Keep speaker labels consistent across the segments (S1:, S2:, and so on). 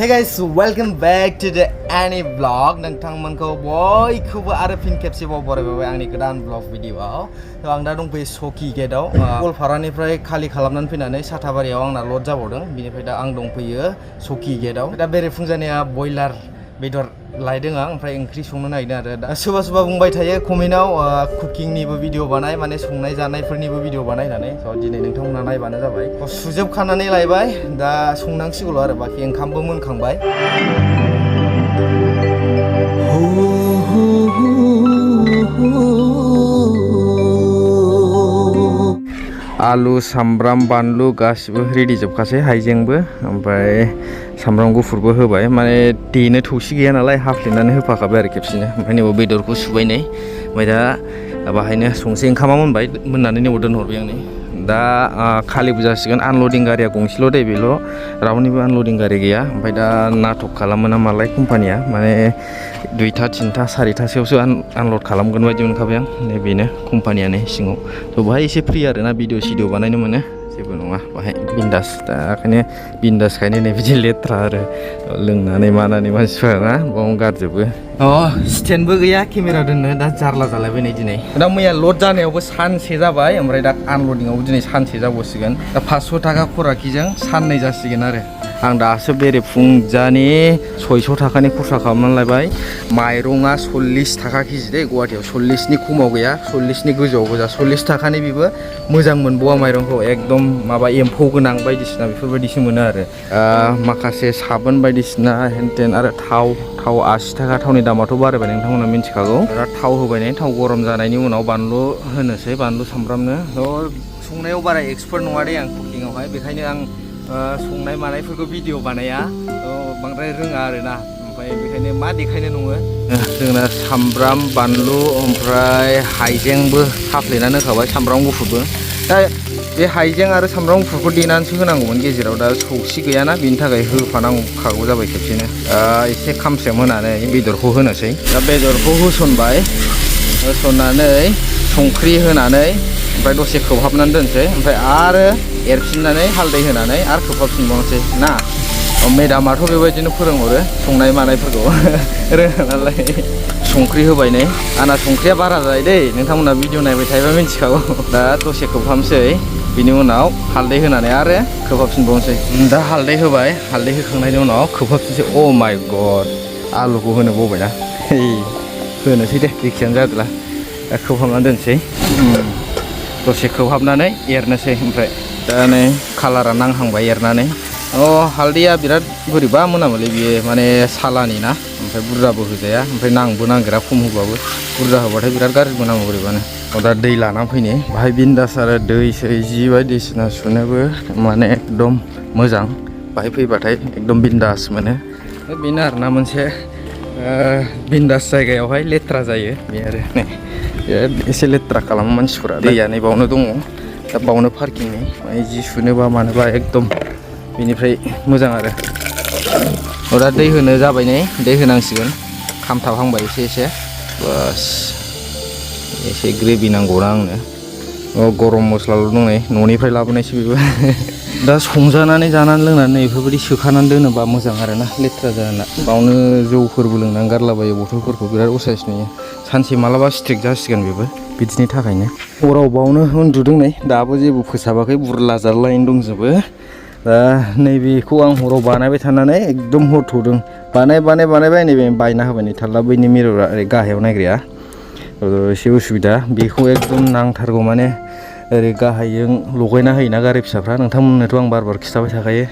S1: Hey guys, welcome back to the any vlog. नोंथांमोनखौ बयखौबो आरो फिन खेबसेबाव बरायबाय आंनि गोदान vlog भिडिअआव। आं दा दंफैयो सकि गेटआव गलपारानिफ्राय खालि खालामनानै फैनानै साथाबारियाव आंना लड जाबावदों। बिनिफ्राय दा आं दंफैयो सकि गेटआव। दा बेरेफुंजानिया बयलार बेदर लायदों आं ओमफ्राय ओंख्रि संनो नागिरदों आरो दा सोरबा सोरबा बुंबाय थायो कमेन्टआव कुकिंनिबो भिडिअ बानाय माने संनाय जानायफोरनिबो भिडिअ बानाय होननानै दिनै नोंथांमोना नायबानो जाबाय। सुजोबखानानै लायबाय दा संनांसिगौल' आरो बाखि ओंखामबो मोनखांबाय। आलु सामब्राम बानलु गासिबो रेडि जोबखासै हाइजेंबो ओमफ्राय सामब्राम गुफुरबो होबाय माने देनो थौसि गैया नालाय हाफ्लेनानै होफाखाबाय आरो खेबसेनो ओमफ्राय नैबे बेदरखौ सुबाय नै ओमफ्राय दा बाहायनो संसै ओंखामा मोनबाय मोननानै नैबे दोनहरबाय आं नै दा खालिबो जासिगोन आनलडिं गारिया गंसेल' दे बेल' रावनिबो आनलडिं गारि गैया ओमफ्राय दा नाटक खालामो ना मालाय कम्पानिया माने 2टा 3टा 4टासोआवसो आनलड खालामगोन बायदि मोनखाबाय आं नै बेनो कम्पानियानो सिङाव थ' बाहाय एसे फ्रि आरोना भिडिअ सिडिअ बानायनो मोनो जेबो नङा बाहाय बिन्दास दा ओंखायनो बिन्दासखायनो नै बिदि लेथ्रा आरो लोंनानै मानानै मानसिफोरा ना बावनो गारजोबो स्टेन्डबो गैया केमेरा दोननो दा जारला जालायबाय नै दिनै दा मैया लड जानायावबो सानसे जाबाय ओमफ्राय दा आनलडिंआवबो दिनै सानसे जाबावसिगोन दा 500 थाखा खराखिजों साननै जासिगोन आरो आं दासो बेरेफुंजानि 600 थाखानि खरसा खालामनानै लायबाय माइरङा 40 थाखा केजि दे गुवाहाटियाव 40नि खमाव गैया 40नि गोजौआव गोजा 40 थाखानि बेबो मोजां मोनबावा माइरंखौ एकदम माबा एम्फौ गोनां बायदिसिना बेफोरबायदिसो मोनो आरो माखासे साबोन बायदिसिना हेनटेन आरो थाव 80 थाखा थावनि दामाथ' बारायबाय नोंथांमोना मिथिखागौ दा थाव होबाय नै थाव गरम जानायनि उनाव बानलु होनोसै बानलु सामब्रामनो संनायाव बारा एक्सपार्ट नङा दे आं कुकिंआवहाय बेखायनो आं संनाय मानायफोरखौ भिडिअ बानाया बांद्राय रोङा आरोना ओमफ्राय बेखायनो मा देखायनो नङो जोंना सामब्राम बानलु ओमफ्राय हाइजेंबो हाफ्लेनानै होखाबाय सामब्राम गुफुरबो दा बे हाइजें आरो सामब्राम गुफुरखौ देनानैसो होनांगौमोन गेजेराव दा सौसि गैयाना बिनि थाखाय होफानांखागौ जाबाय खेबसेनो एसे खामस्रेम होनानै बेदरखौ होनोसै दा बेदरखौ होसननानै संख्रि होनानै ओमफ्राय दसे खोबहाबनानै दोनसै ओमफ्राय आरो एरफिननानै हालदै होनानै आरो खोबहाबफिनबावनोसै ना मेदामाथ' बेबायदिनो फोरोंहरो संनाय मानायफोरखौ रोङा नालाय संख्रि होबाय नै आंना संख्रिया बारा जायो दै नोंथांमोना भिडिअ नायबाय थायोबा मिथिखागौ दा दसे खोबहाबनोसै बिनि उनाव हालदै होनानै आरो खोबहाबफिनबावनोसै दा हालदै होबाय हालदै होखांनायनि उनाव खोबहाबफिनसै अ माय गड आलुखौ होनो बावबायना होनोसै दे जेखियानो जादोला दा खोबहाबनानै दोनसै दसे खोबहाबनानै एरनोसै ओमफ्राय दा नै कालारा नांहांबाय एरनानै हालदैया बिराद बोरैबा मोनामोलै बियो माने सालानि ना ओमफ्राय बुरजाबो होजाया ओमफ्राय नांबो नागिरा खम होबाबो बुरजा होबाथाय बिराद गाज्रि मोनामो बोरैबानो दा दै लानानै फैनो बाहाय बिन्दास आरो दै सै जि बायदिसिना सुनोबो माने एकदम मोजां बाहाय फैबाथाय एकदम बिन्दास मोनो बेनो आरोना मोनसे बिन्दास जायगायावहाय लेथ्रा जायो बे आरो नै एसे लेथ्रा खालामो मानसिफोरा दैया नै बावनो दङ दा बावनो पार्किंनि जि सुनोबा मानोबा एकदम बेनिफ्राय मोजां आरो दा दै होनो जाबाय नै दै होनांसिगोन खामथाबहांबाय एसे बास एसे ग्रेभि नांगौना आंनो गरम मस्लाल' दं नै न'निफ्राय लाबोनायसो बेबो दा संजानानै जानानै लोंनानै बेफोरबायदि सोखानानै दोनोबा मोजां आरोना लेथ्रा जाना बावनो जौफोरबो लोंनानै गारलाबायो बथलफोरखौ बिराद असाइस नुयो सानसे मालाबा स्ट्रिक जासिगोन बेबो बिदिनि थाखायनो हराव बावनो उन्दुदों नै दाबो जेबो फोसाबाखै बुरला जारलायैनो दंजोबो दा नैबेखौ आं हराव बानायबाय थानानै एकदम हर थौदों बानायबाय नैबे बायना होबाय नै थारला बैनि मिररा ओरै गाहायाव नायग्राया एसे उसुबिदा बेखौ एकदम नांथारगौ माने ओरै गाहायजों लगायना होयोना गारि फिसाफ्रा नोंथांमोननोथ' आं बार खिथाबाय थाखायो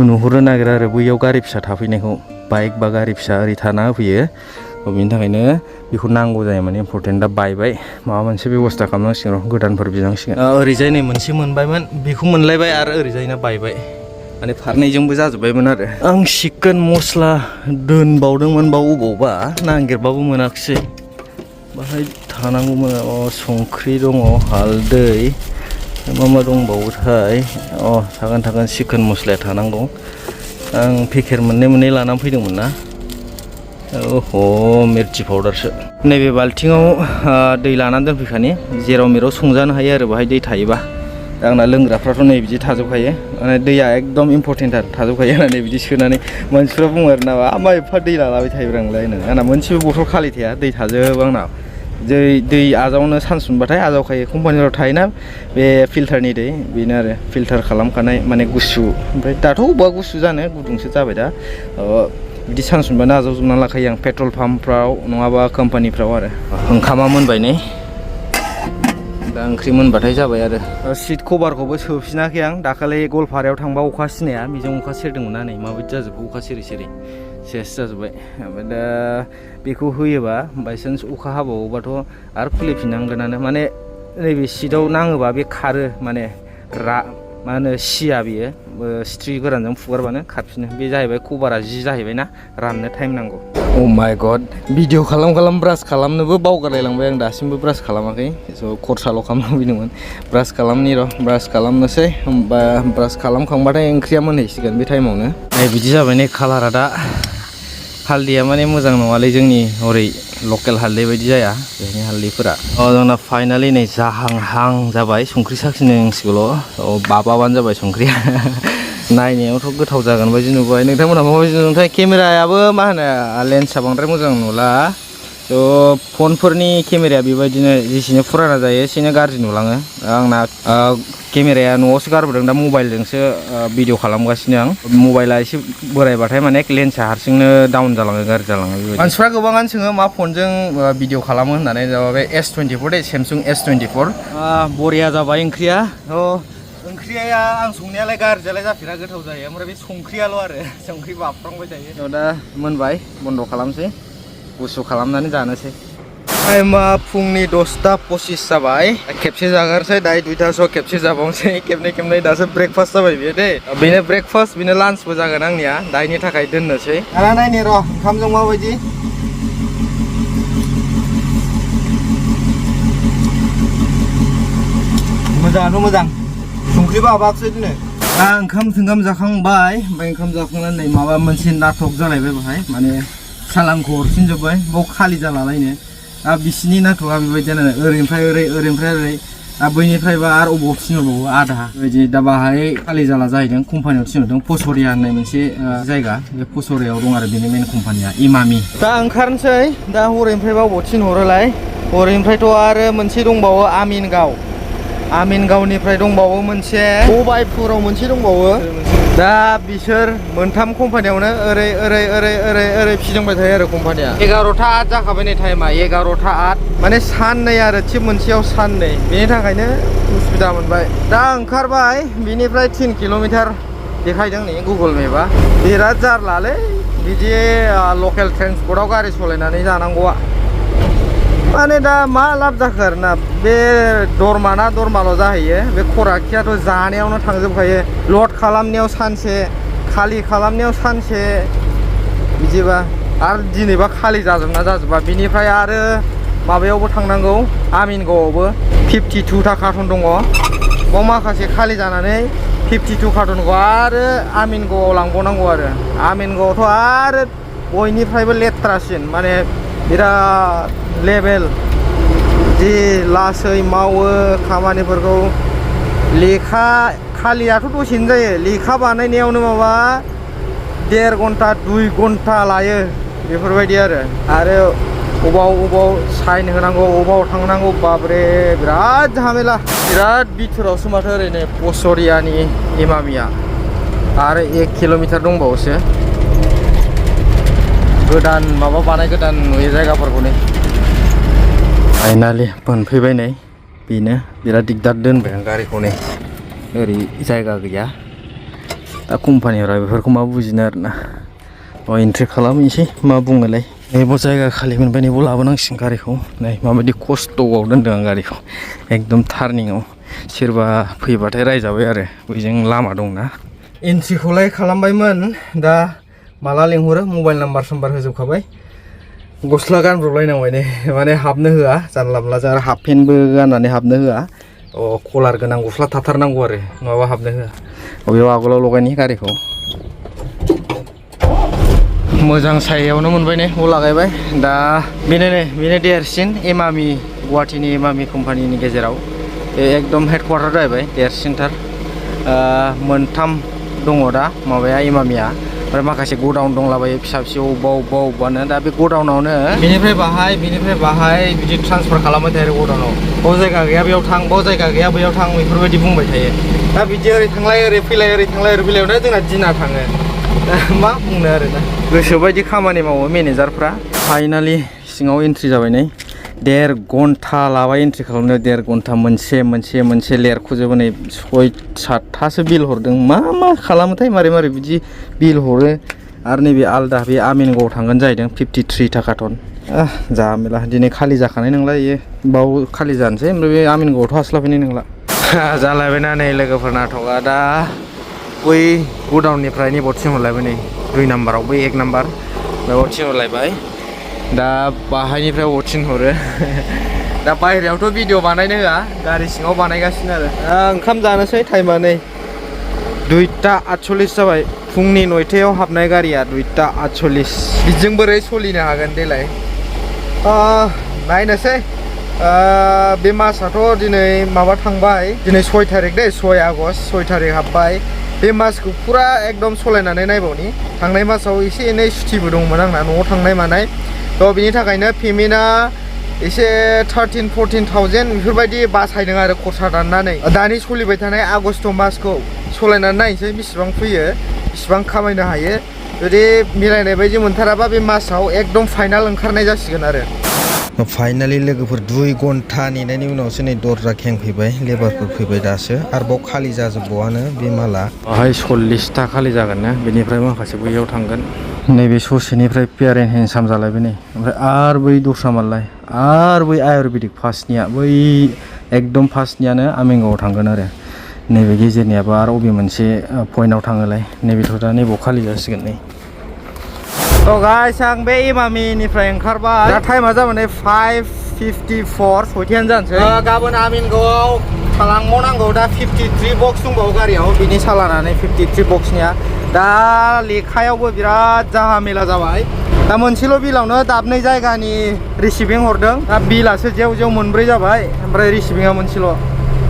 S1: नुहुरनो नागिरा आरो बैयाव गारि फिसा थाफैनायखौ बाइक बा गारि फिसा ओरै थाना होफैयो बेनि थाखायनो बेखौ नांगौ जायो माने इम्परटेन्ट दा बायबाय माबा मोनसे बेब'स्था खालामनांसिगोन र' गोदानफोर बिनांसिगोन ओरैजाय नै मोनसे मोनबायमोन बेखौ मोनलायबाय आरो ओरैजायना बायबाय माने फारनैजोंबो जाजोब्बायमोन आरो आं चिकेन मस्ला दोनबावदोंमोन अबावबा नागिरबाबो मोनाखिसै बाहाय थानांगौमोन संख्रि दङ हालदै मा दंबावोथाय थागोन चिकेन मस्लाया थानांगौ आं पेकेट मोननै लानानै फैदोंमोन ना मिर्चि पाउडारसो नैबे बाल्थिङाव दै लानानै दोनफैखानि जेराव मेराव संजानो हायो आरो बाहाय दै थायोबा आंना लोंग्राफ्राथ' नै बिदि थाजोबखायो माने दैया एकदम इम्परटेन्ट आरो थाजोबखायो होननानै बिदि सोनानै मानसिफ्रा बुङो आरो ना मा एफा दै लालाबाय थायोब्रा नोंलाय होनो आंना मोनसेबो बथल खालि थाया दै थाजोबो आंना दै आजावनो सानसुनबाथाय आजावखायो कम्पानिफोराव थायोना बे फिल्टारनि दै बेनो आरो फिल्टार खालामखानाय माने गुसु ओमफ्राय दाथ' अबेबा गुसु जानो गुदुंसो जाबाय दा बिदि सानसुनबानो आजावजोबनानै लाखायो आं पेट्रल पाम्पफ्राव नङाबा कम्पानिफ्राव आरो ओंखामा मोनबाय नै दा ओंख्रि मोनबाथाय जाबाय आरो सिट कभारखौबो सोफिनाखै आं दाखालि गवालपारायाव थांबा अखा सिनाया बेजों अखा सेरदोंमोन ना नै माबायदि जाजोबखो अखा सेरै सेरै सेस जाजोब्बाय ओमफ्राय दा बेखौ होयोबा बायसान्स अखा हाबावोबाथ' आरो खुलिफिननांगोनानो माने नैबे सिटआव नाङोबा बे खारो माने मा होनो सिया बेयो स्ट्रि गोरानजों फुगारबानो खारफिनो बे जाहैबाय कभारा जि जाहैबायना राननो टाइम नांगौ अ माय गड भिडिअ खालाम ब्रास खालामनोबो बावगारलायलांबाय आं दासिमबो ब्रास खालामाखै स' खरसाल' खालामनो लुबैदोंमोन ब्रास खालामनि र' ब्रास खालामनोसै होमबा ब्रास खालामखांबाथाय ओंख्रिया मोनहैसिगोन बे टाइमावनो बिदि जाबाय नै कालारा दा हालदैया माने मोजां नङालै जोंनि हरै लकेल हालदै बायदि जाया बेनि हालदैफोरा जोंना फाइनालि नै जाहांहां जाबाय संख्रि साखिनांसिगौल' बाबानो जाबाय संख्रिया नायनायावथ' गोथाव जागोन बायदि नुबाय नोंथांमोनहा माबायदि नुदोंथाय केमेरायाबो मा होनो लेन्सआ बांद्राय मोजां नुला थ' फनफोरनि केमेराया बेबायदिनो जेसेनो फुराना जायो एसेनो गाज्रि नुलाङो आंना केमेराया न'आवसो गारबोदों दा मबाइलजोंसो भिडिअ खालामगासिनो आं मबाइला एसे बोरायबाथाय माने लेन्सआ हारसिंनो डाउन जालाङो गाज्रि जालाङो बेबायदि मानसिफ्रा गोबाङानो सोङो मा फनजों भिडिअ खालामो होननानै बे S24 दे सेमसुं S24 बरिया जाबाय ओंख्रिया ओंख्रिया आं संनायालाय गाज्रियालाय जाफेरा गोथाव जायो ओमफ्राय बे संख्रियाल' आरो संख्रि बाबफ्रांबाय थायो दा मोनबाय बन्द' खालामसै गुसु खालामनानै जानोसै टाइमा फुंनि 10:25 जाबाय खेबसे जागारसै दायो 2:00 खेबसे जाबावनोसै खेबनै दासो ब्रेकफास्ट जाबाय बेयो दे बेनो ब्रेकफास्ट बेनो लान्चबो जागोन आंनिया दायनि थाखाय दोननोसै दाना नायनि र' ओंखामजों माबायदि मोजाङाथ' मोजां संख्रिबो हाबाखसै दिनै दा ओंखाम जाखांबाय ओमफ्राय ओंखाम जाखांनानै माबा मोनसे नाटक जालायबाय बाहाय माने सालानखौ हरफिनजोब्बाय बाव खालि जालालायनो दा बिसिनि नाटकआ बेबायदियानो ओरैनिफ्राय ओरै दा बैनिफ्रायबा आरो अबाव थिनहरबावो आधा बेबायदि दा बाहाय खालि जाला जाहैदों कम्पानियाव थिनहरदों पसरिया होननाय मोनसे जायगा बे पसरियाव दं आरो बेनि मेन कम्पानिया इमामि दा ओंखारनोसै दा हरैनिफ्रायबा अबाव थिनहरोलाय हरैनिफ्रायथ' आरो मोनसे दंबावो आमिनगावनिफ्राय दंबावो मोनसे बबाइपुराव मोनसे दंबावो दा बिसोर मोनथाम कम्पानियावनो ओरै फिदिंबाय थायो आरो कम्पानिया 11:08 जाखाबाय नै टाइमा 11:08 माने साननै आरो थिप मोनसेयाव साननै बेनि थाखायनो उसुबिदा मोनबाय दा ओंखारबाय बिनिफ्राय 3 किल'मिटार देखायदों नै गुगोल मेपआ बिराद जारलालै बिदि लकेल ट्रेन्सपर्टआव गारि सालायनानै जानांगौआ माने दा मा लाब जाखो आरोना बे दरमाल' जाहैयो बे खराखियाथ' जानायावनो थांजोबखायो लड खालामनायाव सानसे खालि खालामनायाव सानसे बिदिबा आरो दिनैबा खालि जाजोबा बिनिफ्राय आरो माबायावबो थांनांगौ आमिनगावआवबो 52 कार्टन दङ बाव माखासे खालि जानानै 52 कार्टनखौ आरो आमिनगावआव लांबावनांगौ आरो आमिनगावआवथ' आरो बयनिफ्रायबो लेथ्रासिन माने बिराद लेभेल जि लासै मावो खामानिफोरखौ लेखा खालियाथ' दसेनो जायो लेखा बानायनायावनो माबा 1.5 घन्टा 2 घन्टा लायो बेफोरबायदि आरो अबाव साइन होनांगौ अबाव थांनांगौ बाब्रे बिराद झामेला बिराद बिथोरावसो माथो ओरैनो पसरियानि इमामिया आरो 1 किल'मिटार दंबावोसो गोदान माबा बानायगोदान नुयो जायगाफोरखौ नै फाइनालि मोनफैबाय नै बेनो बिराद दिगदार दोनबाय आं गारिखौ नै ओरै जायगा गैया दा कम्पानिफोरा बेफोरखौ मा बुजिनो आरोना एन्ट्रि खालामनोसै मा बुङोलाय नैबाव जायगा खालि मोनबाय नैबाव लाबोनांसिगोन गारिखौ नै माबायदि खस्थ'आव दोनदों आं गारिखौ एकदम टार्निंआव सोरबा फैबाथाय रायजाबाय आरो बैजों लामा दंना एन्ट्रिखौलाय खालामबायमोन दा माला लेंहरो मबाइल नाम्बार होजोबखाबाय गस्ला गानब्रबलायनांबाय नै माने हाबनो होआ जानला मोनला आरो हाफ पेन्टबो गाननानै हाबनो होआ कलार गोनां गस्ला थाथारनांगौ आरो नङाबा हाबनो होआ बेयाव आगोलाव लगायनि गारिखौ मोजां सायावनो मोनबाय नै लागायबाय दा बेनो देरसिन इमामि गुवाहाटीनि इमामि कम्पानिनि गेजेराव एकदम हेडक्वार्टार जाहैबाय देरसिनथार मोनथाम दङ दा माबाया इमामिया ओमफ्राय माखासे गडाउन दंलाबायो फिसा फिसौ अबेबानो दा बे गडाउनावनो बेनिफ्राय बाहाय बिदि ट्रान्सफार खालामबाय थायो गडाउनाव बाव जायगा गैया बेयाव थां बाव जायगा गैया बैयाव थां बेफोरबायदि बुंबाय थायो दा बिदि ओरै थांलाय ओरै फैलाय फैलायावनो जोंना दिना थाङो दा मा बुंनो आरो दा गोसोबायदि खामानि मावो मेनेजारफ्रा फाइनालि सिङाव एन्ट्रि जाबाय नै 1.5 घन्टा लाबाय एन्ट्रि खालामनो 1.5 घन्टा मोनसे लेरख'जोबो नै 6-7थासो बिल हरदों मा खालामोथाय मारै बिदि बिल हरो आरो नैबे आलदा बे आमिनगावआव थांगोन जाहैदों 53 थाखा टन जामेला दिनै खालि जाखानाय नंला इयो बाव खालि जानोसै ओमफ्राय बे आमिनगावआवथ' हास्लाबहैनाय नंला जालायबायना नै लोगोफोर नाटकआ दा बै गडाउननिफ्राय नैबाव थिनहरलायबाय नै 2 नाम्बाराव बै 1 नाम्बार बेयाव थिनहरलायबाय दा बाहायनिफ्राय अबाव थिनहरो दा बायहेरायावथ' भिडिअ बानायनो होआ गारि सिङाव बानायगासिनो आरो ओंखाम जानोसै टाइमा नै 2:48 जाबाय फुंनि 9टायाव हाबनाय गारिया 2:48 बिजों बोरै सोलिनो हागोन देलाय नायनोसै बे मासाथ' दिनै माबा थांबाय दिनै 6 थारिख दे 6 आगस्ट 6 थारिख हाबबाय बे मासखौ फुरा एकदम सलायनानै नायबावनि थांनाय मासाव एसे एनै सुथिबो दंमोन आंना न'आव थांनाय मानाय थ' बिनि थाखायनो पेमेन्टआ एसे 13-14,000 बेफोरबायदि बासायदों आरो खरसा दाननानै दानि सोलिबाय थानाय आगस्ट मासखौ सलायनानै नायनोसै बेसेबां फैयो बेसेबां खामायनो हायो जुदि मिलायनाय बायदि मोनथाराबा बे मासाव एकदम फाइनाल ओंखारनाय जासिगोन आरो फाइनालि लोगोफोर 2 घन्टा नेनायनि उनावसो नै दरजा खेंफैबाय लेबारफोर फैबाय दासो आरोबाव खालि जाजोबबावानो बे माला बाहाय 40टा खालि जागोन ना बेनिफ्राय माखासे बैयाव थांगोन नैबे ससेनिफ्राय पेयार एन्ड हेन्डसाम जालायबाय नै ओमफ्राय आरो बै दस्रा मालाय आरो बै आयुर्वेदिक फार्स्टनिया बै एकदम फार्स्टनियानो आमिनगावआव थांगोन आरो नैबे गेजेरनियाबो आरो अबे मोनसे पइन्टआव थाङोलाय नैबेथ' दा नैबाव खालि जासिगोन नै थ' गाइस आं बे इमामिनिफ्राय ओंखारबाय दा टाइमा जाबाय 5:54 सयथायानो जानोसै गाबोन आमिनगावआव थालांबावनांगौ दा 53 बक्स दंबावो गारियाव बिनि सालानानै 53 बक्सनिया दा लेखायावबो बिराद जाहामेला जाबाय दा मोनसेल' बिलावनो दाबनै जायगानि रिसिभिं हरदों दा बिलासो जेव मोनब्रै जाबाय ओमफ्राय रिसिभिंआ मोनसेल'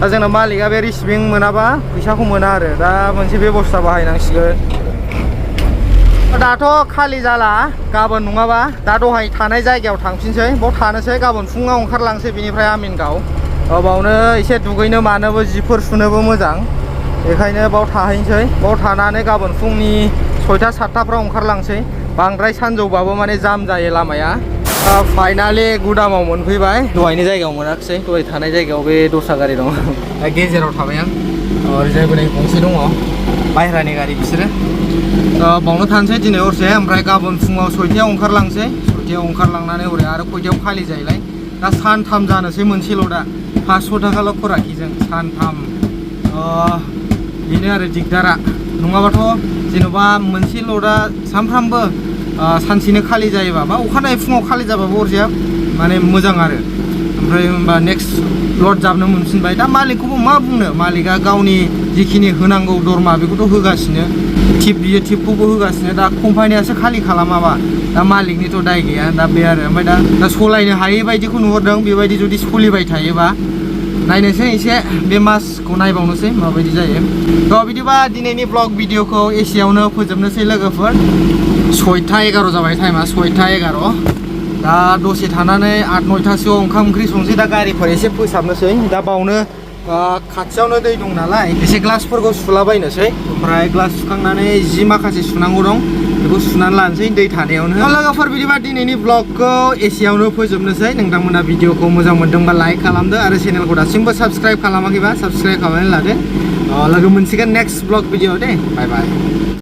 S1: दा जोंना मालिकआ बे रिसिभिं मोनाबा फैसाखौ मोना आरो दा मोनसे बेबस्था बाहायनांसिगोन दाथ' खालि जाला गाबोन नङाबा दा दहाय थानाय जायगायाव थांफिनसै बाव थानोसै गाबोन फुङाव ओंखारलांसै बेनिफ्राय आमिनगाव बावनो एसे दुगैनो मानोबो जिफोर सुनोबो मोजां बेखायनो बाव थाहैनोसै बाव थानानै गाबोन फुंनि 6-7टाफ्राव ओंखारलांसै बांद्राय सानजौबाबो माने जाम जायो लामाया फाइनालि गुदामाव मोनफैबाय दहायनि जायगायाव मोनाखिसै दहाय थानाय जायगायाव बे दस्रा गारि दं दा गेजेराव थाबाय आं ओरैजायबो नै गंसे दङ बायह्रानि गारि बिसोरो बावनो थानोसै दिनै हरसे ओमफ्राय गाबोन फुङाव 6टायाव ओंखारलांसै 6टायाव ओंखारलांनानै हरै आरो खयथायाव खालि जायोलाय दा सानथाम जानोसै मोनसेल' दा 500 थाखाल' खराखिजों सानथाम बेनो आरो दिगदारा नङाबाथ' जेन'बा मोनसे ल'डा सानफ्रामबो सानसेनो खालि जायोबा बा अखानायै फुङाव खालि जाबाबो हरसेया माने मोजां आरो ओमफ्राय होनबा नेक्स्ट ल'ड जाबनो मोनफिनबाय दा मालिकखौबो मा बुंनो मालिकआ गावनि जिखिनि होनांगौ दरमा बेखौथ' होगासिनो टिप बियो टिपखौबो होगासिनो दा कम्पानियासो खालि खालामाबा दा मालिकनिथ' दाय गैया दा बे आरो ओमफ्राय दा सलायनो हायै बायदिखौ नुहरदों बेबायदि जुदि सोलिबाय थायोबा नायनोसै एसे बे मासखौ नायबावनोसै माबायदि जायो थ' बिदिबा दिनैनि ब्लग भिडिअखौ एसेयावनो फोजोबनोसै लोगोफोर 6:11 जाबाय टाइमा 6:11 दा दसे थानानै 8-9टासोआव ओंखाम ओंख्रि संसै दा गारिफोर एसे फोसाबनोसै दा बावनो खाथियावनो दै दं नालाय एसे ग्लासफोरखौ सुलाबायनोसै ओमफ्राय ग्लास सुखांनानै जि माखासे सुनांगौ दं बेखौ सुनानै लानोसै दै थानायावनो लोगोफोर बिदिबा दिनैनि ब्लगखौ एसेयावनो फोजोबनोसै नोंथांमोना भिडिअखौ मोजां मोनदोंबा लाइक खालामदो आरो चेनेलखौ दासिमबो साबस्क्राइब खालामाखैबा साबस्क्राइब खालामनानै लादो लोगो मोनसिगोन नेक्स्ट ब्लग भिडिअ दे बाय बाय